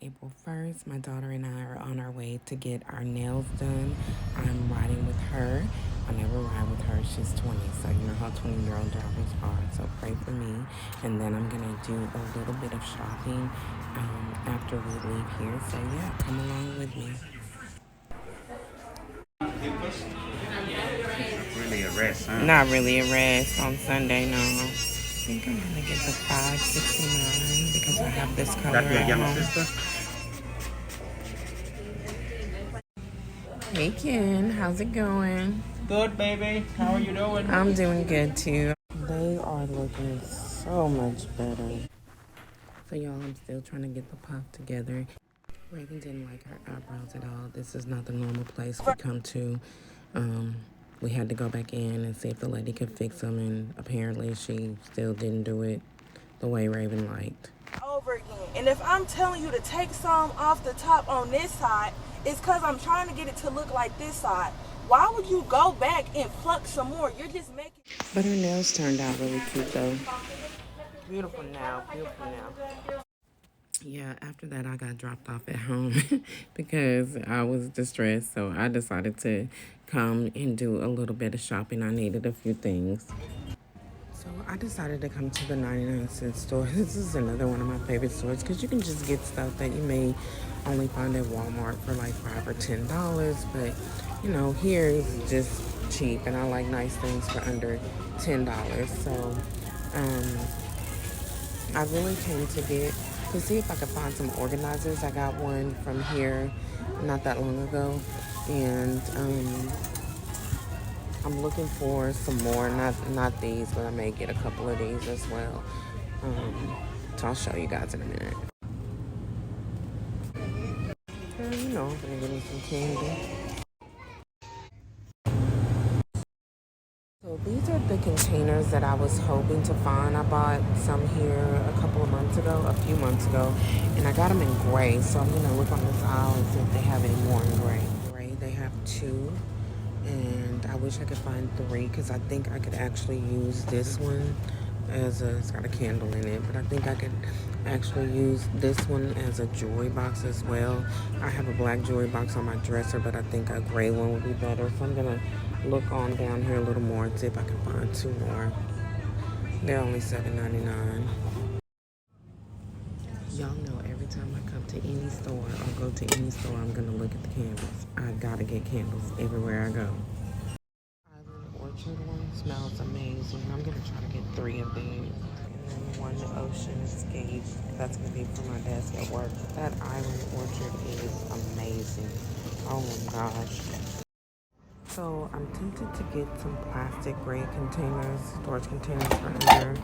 April 1st. My daughter and I are on our way to get our nails done. I'm riding with her. I never ride with her. She's 20, so you know how 20-year-old drivers are. So pray for me. And then I'm going to do a little bit of shopping after we leave here. So yeah, come along with me. Really a rest, huh? Not really a rest on Sunday, no. I think I'm going to get the $5.69 because I have this color That your at younger home. sister? Hey Ken, how's it going? Good, baby. How are you doing? I'm doing good too. They are looking so much better. So y'all, I'm still trying to get the puff together. Reagan didn't like her eyebrows at all. This is not the normal place we come to. We had to go back in and see if the lady could fix them, and apparently she still didn't do it the way Raven liked. Over again. And if I'm telling you to take some off the top on this side, it's because I'm trying to get it to look like this side. Why would you go back and pluck some more? You're just making... But her nails turned out really cute though. Beautiful nail, beautiful nail. Yeah, after that I got dropped off at home because I was distressed. So I decided to come and do a little bit of shopping. I needed a few things. So I decided to come to the 99-cent store. This is another one of my favorite stores because you can just get stuff that you may only find at Walmart for like $5 or $10. But, you know, here is just cheap, and I like nice things for under $10. So I really came to see if I could find some organizers. I got one from here not that long ago, and I'm looking for some more, not these, but I may get a couple of these as well. So I'll show you guys in a minute. You know, I'm gonna get me some candy. So these are the containers that I was hoping to find. I bought some here a few months ago, and I got them in gray. So I'm gonna look on this aisle and see if they have any more in gray. They have 2. And I wish I could find 3 because I think I could actually use this one it's got a candle in it, but I think I could actually use this one as a jewelry box as well. I have a black jewelry box on my dresser, but I think a gray one would be better. So I'm gonna look on down here a little more and see if I can find 2 more. They're only $7.99. Y'all know every time I come to any store or go to any store, I'm gonna look at the candles. I gotta get candles everywhere I go. Island Orchard one smells amazing. I'm gonna try to get 3 of these. And then one Ocean Escape. That's gonna be for my desk at work. That Island Orchard is amazing. Oh my gosh. So I'm tempted to get some plastic gray containers, storage containers for under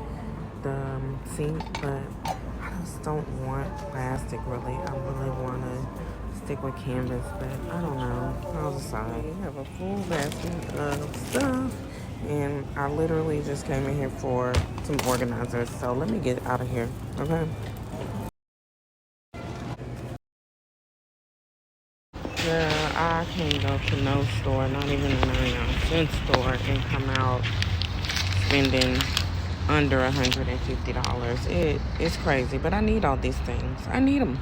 the sink, but I just don't want plastic really. I really want to stick with canvas, but I don't know. I'll decide. We have a full basket of stuff, and I literally just came in here for some organizers. So let me get out of here, okay? Girl, I can't go to no store, not even a 99-cent store, and come out spending under $150. It's crazy, but I need all these things. I need them.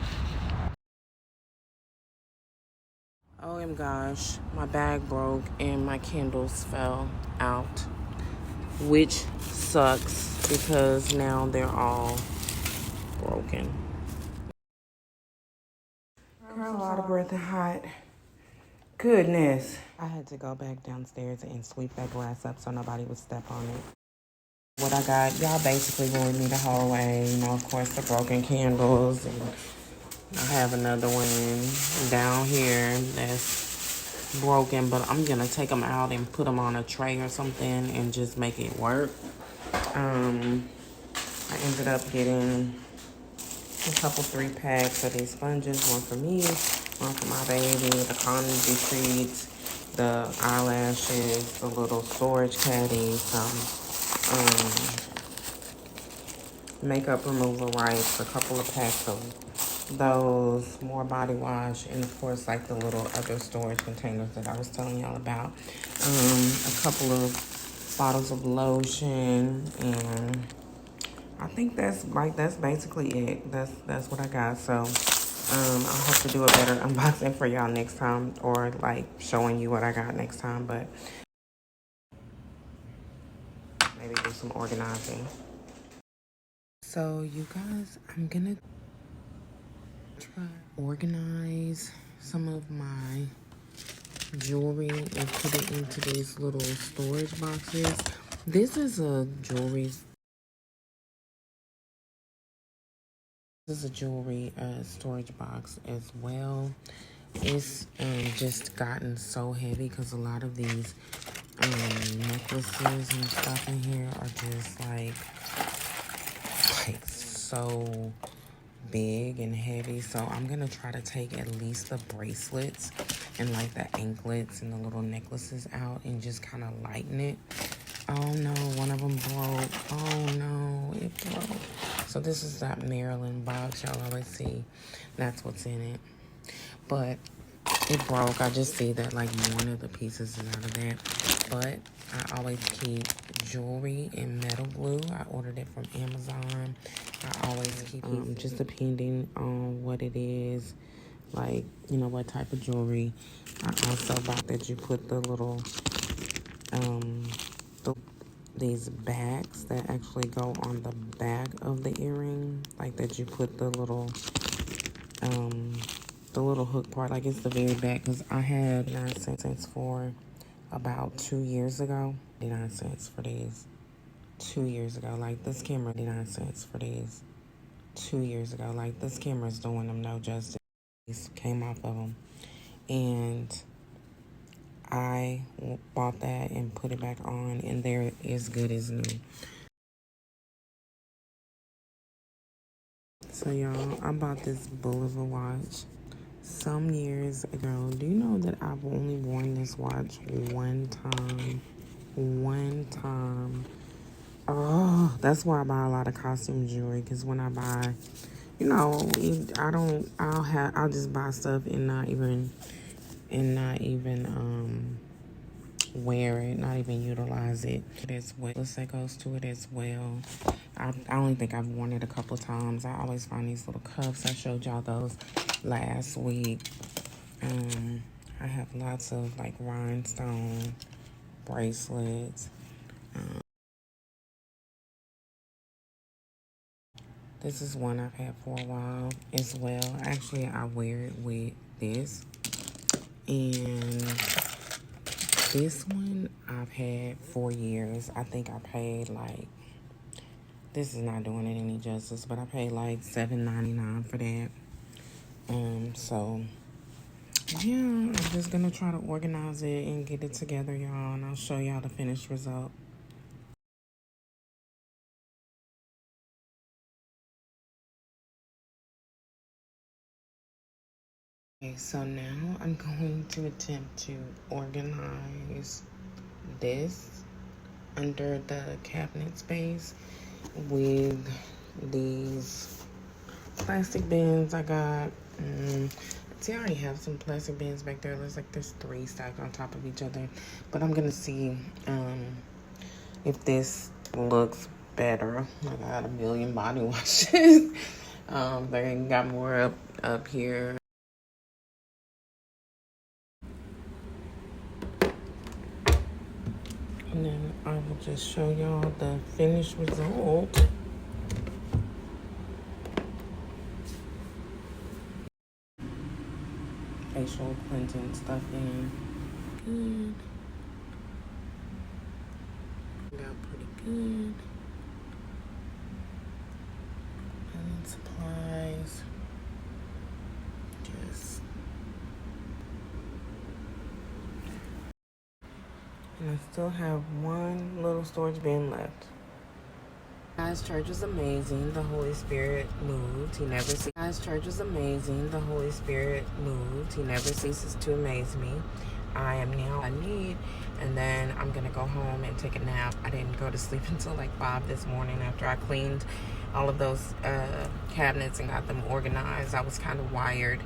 Oh my gosh, my bag broke and my candles fell out, which sucks because now they're all broken. Girl, a lot of breath and hot. Goodness. I had to go back downstairs and sweep that glass up so nobody would step on it. What I got, y'all basically ruined me the whole way. You know, of course, the broken candles. And I have another one down here that's broken, but I'm going to take them out and put them on a tray or something and just make it work. I ended up getting a couple 3-packs of these sponges, one for me, one for my baby, the Conagy treats, the eyelashes, the little storage caddy, some makeup removal wipes, a couple of packs of those, more body wash, and of course like the little other storage containers that I was telling y'all about. A couple of bottles of lotion, and I think that's basically it. That's what I got. So I'll have to do a better unboxing for y'all next time, or like showing you what I got next time, but maybe do some organizing. So you guys, I'm gonna try to organize some of my jewelry and put it into these little storage boxes. This is a jewelry storage box as well. It's just gotten so heavy because a lot of these necklaces and stuff in here are just like so big and heavy. So I'm gonna try to take at least the bracelets and like the anklets and the little necklaces out and just kind of lighten it. Oh no, one of them broke. Oh no, it broke. So this is that Maryland box y'all always see. That's what's in it. But it broke. I just see that like one of the pieces is out of that. But I always keep jewelry in metal glue. I ordered it from Amazon. I always keep just depending on what it is, like, you know, what type of jewelry. I also bought that you put the little these bags that actually go on the back of the earring, like that you put the little hook part, like it's the very back, because I had 9 cents for about 2 years ago. 9 cents for these 2 years ago. Like this camera, 9 cents for these 2 years ago. Like this camera's doing them no justice. These came off of them, and I bought that and put it back on, and they're as good as new. So y'all, I bought this Bulova watch some years ago. Do you know that I've only worn this watch one time? One time. Oh, that's why I buy a lot of costume jewelry, because when I buy, you know, I'll just buy stuff and not even wear it, not even utilize it. As well, that goes to it as well. I only think I've worn it a couple times. I always find these little cuffs. I showed y'all those last week. I have lots of like rhinestone bracelets. This is one I've had for a while as well. Actually, I wear it with this. And this one I've had 4 years. I think I paid like, this is not doing it any justice, but I paid like $7.99 for that. So yeah, I'm just gonna try to organize it and get it together, y'all, and I'll show y'all the finished result. Okay, so now I'm going to attempt to organize this under the cabinet space with these plastic bins I got. See, I already have some plastic bins back there. Looks like there's 3 stacked on top of each other. But I'm gonna see if this looks better. I got a million body washes. They got more up here. And then I will just show y'all the finished result. Facial cleansing stuff in. Good. Got pretty good. And then supplies. Just. And I still have one little storage bin left. Guys, church was amazing. The Holy Spirit moved. Guys, church was amazing. The Holy Spirit moved. He never ceases to amaze me. I am now I need, and then I'm gonna go home and take a nap. I didn't go to sleep until like 5 this morning after I cleaned all of those cabinets and got them organized. I was kind of wired.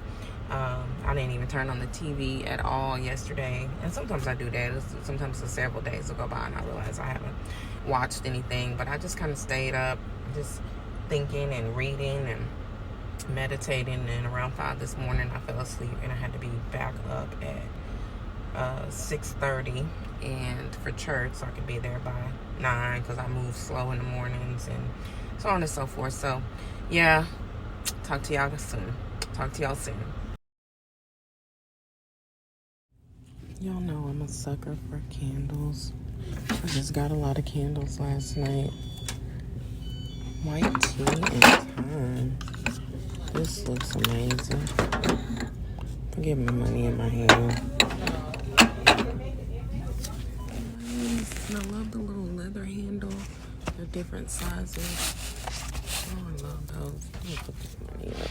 I didn't even turn on the TV at all yesterday, and sometimes I do that. Sometimes several days will go by and I realize I haven't watched anything, but I just kind of stayed up just thinking and reading, and meditating, and around 5 this morning I fell asleep and I had to be back up at 6:30 and for church so I could be there by 9 because I move slow in the mornings and so on and so forth. So yeah, talk to y'all soon. Y'all know I'm a sucker for candles. I just got a lot of candles last night. White tea and thyme. This looks amazing. I'm getting my money in my hand. Nice. And I love the little leather handle. They're different sizes. Oh, I love those. I'm gonna put this money up.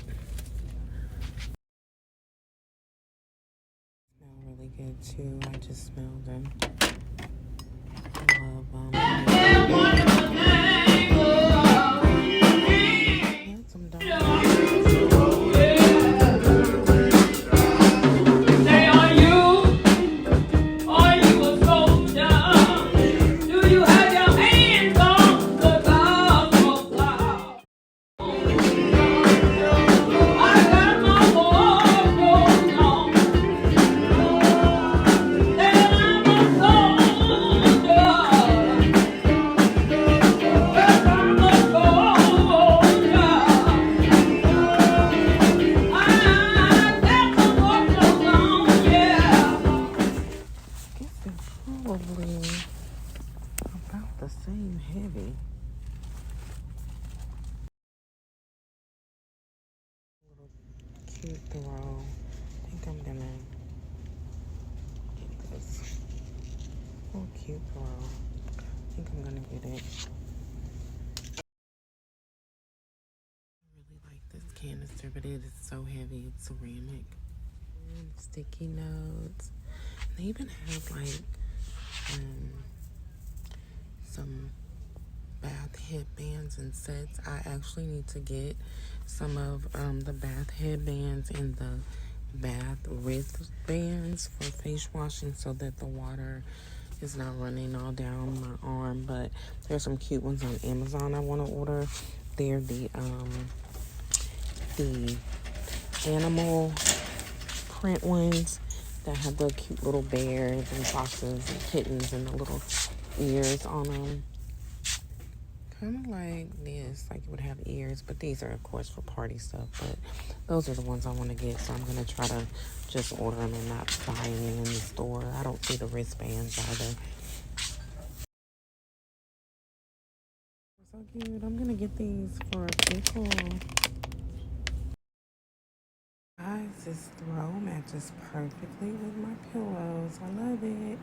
Smell really good too. I just smelled them. I love some dogs. Probably about the same heavy. Little cute throw. I think I'm gonna get this. Little cute throw. I think I'm gonna get it. I really like this canister, but it is so heavy. It's ceramic. And sticky notes. They even have like some bath headbands and sets. I actually need to get some of the bath headbands and the bath wristbands for face washing so that the water is not running all down my arm. But there's some cute ones on Amazon I want to order. They're the animal print ones that have the cute little bears and foxes and kittens and the little ears on them. Kind of like this, like it would have ears, but these are of course for party stuff. But those are the ones I want to get, so I'm gonna try to just order them and not buy any in the store. I don't see the wristbands either. So cute. I'm gonna get these for a pickle. Guys, this throw matches perfectly with my pillows. I love it.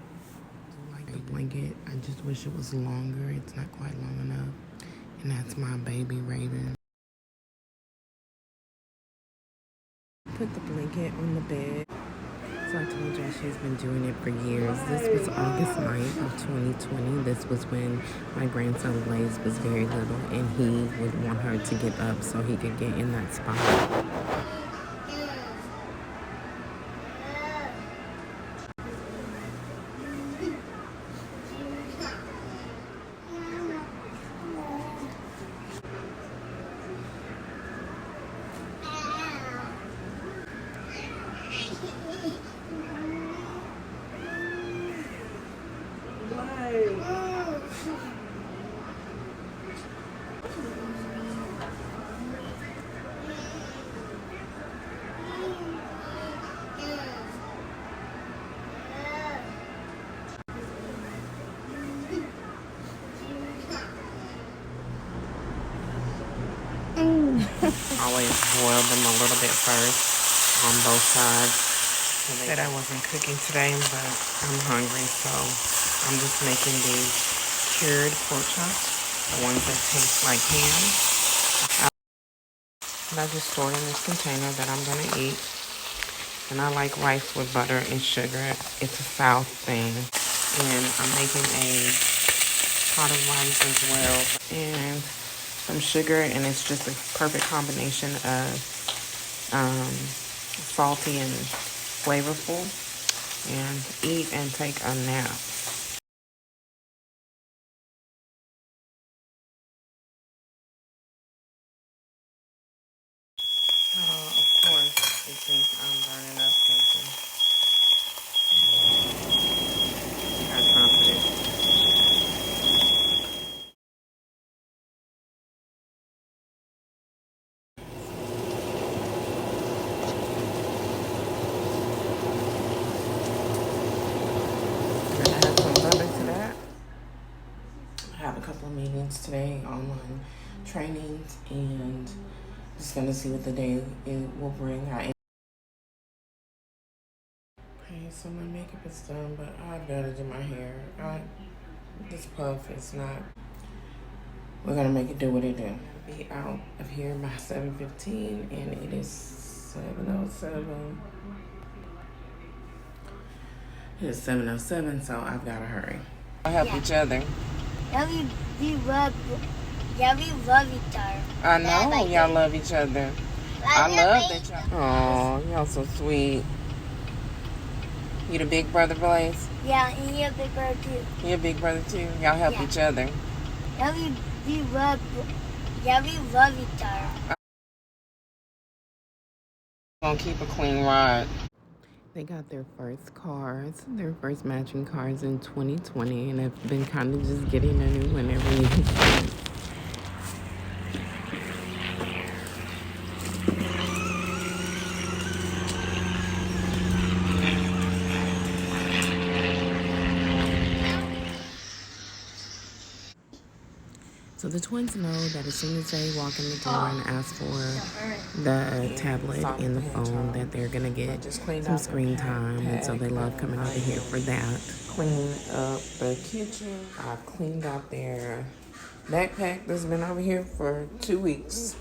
I like the blanket. I just wish it was longer. It's not quite long enough. And that's my baby Raven. Put the blanket on the bed. So I told y'all she's been doing it for years. This was August 9th of 2020. This was when my grandson Blaze was very little and he would want her to get up so he could get in that spot. Always boil them a little bit first on both sides. I said I wasn't cooking today, but I'm hungry, so I'm just making these cured pork chops, the ones that taste like ham. And I just stored in this container that I'm gonna eat. And I like rice with butter and sugar. It's a South thing. And I'm making a pot of rice as well. And some sugar, and it's just a perfect combination of salty and flavorful. And eat and take a nap. meetings today, online trainings, and just gonna see what the day it will bring. Okay, so my makeup is done, but I've got to do my hair. This puff is not. We're gonna make it do what it do. Be out of here by 7:15, and it is 7:07. It is 7:07, so I've gotta hurry. I'll help each other. Yeah, we love each other. I know y'all love each other. I love that y'all. Oh, y'all so sweet. You the big brother, Blaze? Yeah, and you're a big brother too. You a big brother too? Y'all help each other. Yeah, we love each other. Gonna keep a clean ride. They got their first cars, their first matching cars in 2020, and have been kind of just getting a new one every year. So the twins know that as soon as they walk in the door and ask for the tablet and the phone, that they're gonna get some screen time, and so they love coming over here for that. Clean up the kitchen. I've cleaned out their backpack that's been over here for 2 weeks.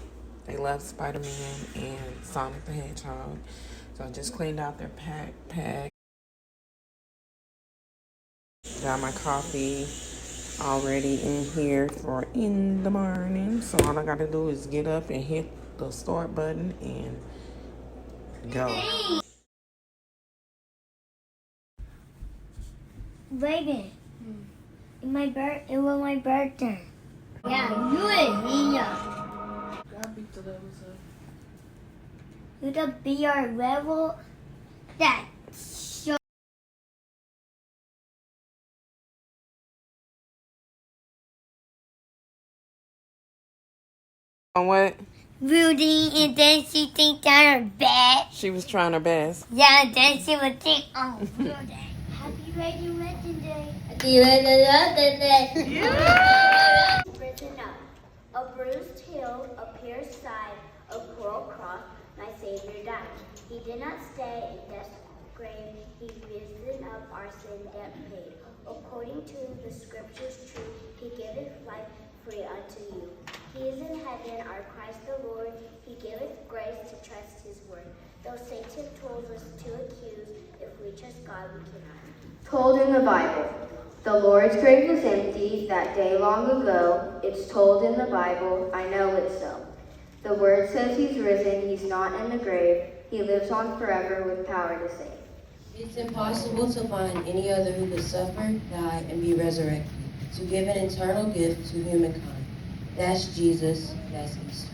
They love Spider-Man and Sonic the Hedgehog. So I just cleaned out their backpack. Got my coffee already in here for in the morning, so all I gotta do is get up and hit the start button and go. Baby, it was my birthday. Yeah, you and me. You the be our level that show. On what? Rudy, and then she think that her bad. She was trying her best. Yeah, and then she would think, oh, Rudy. Happy Resurrection Day. Happy Resurrection Day. Risen up, a bruised heel, a pierced side, a cruel cross, my Savior died. He did not stay in death's grave. He risen up, our sin debt paid. According to the scriptures true, he giveth life free unto you. He is in heaven, our Christ the Lord. He giveth grace to trust his word. Though Satan told us to accuse, if we trust God, we cannot. Told in the Bible. The Lord's grave was empty that day long ago. It's told in the Bible, I know it's so. The word says he's risen, he's not in the grave. He lives on forever with power to save. It's impossible to find any other who could suffer, die, and be resurrected, to give an eternal gift to humankind. That's Jesus, that's Easter.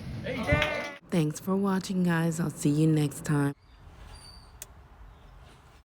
Thanks for watching, guys. I'll see you next time.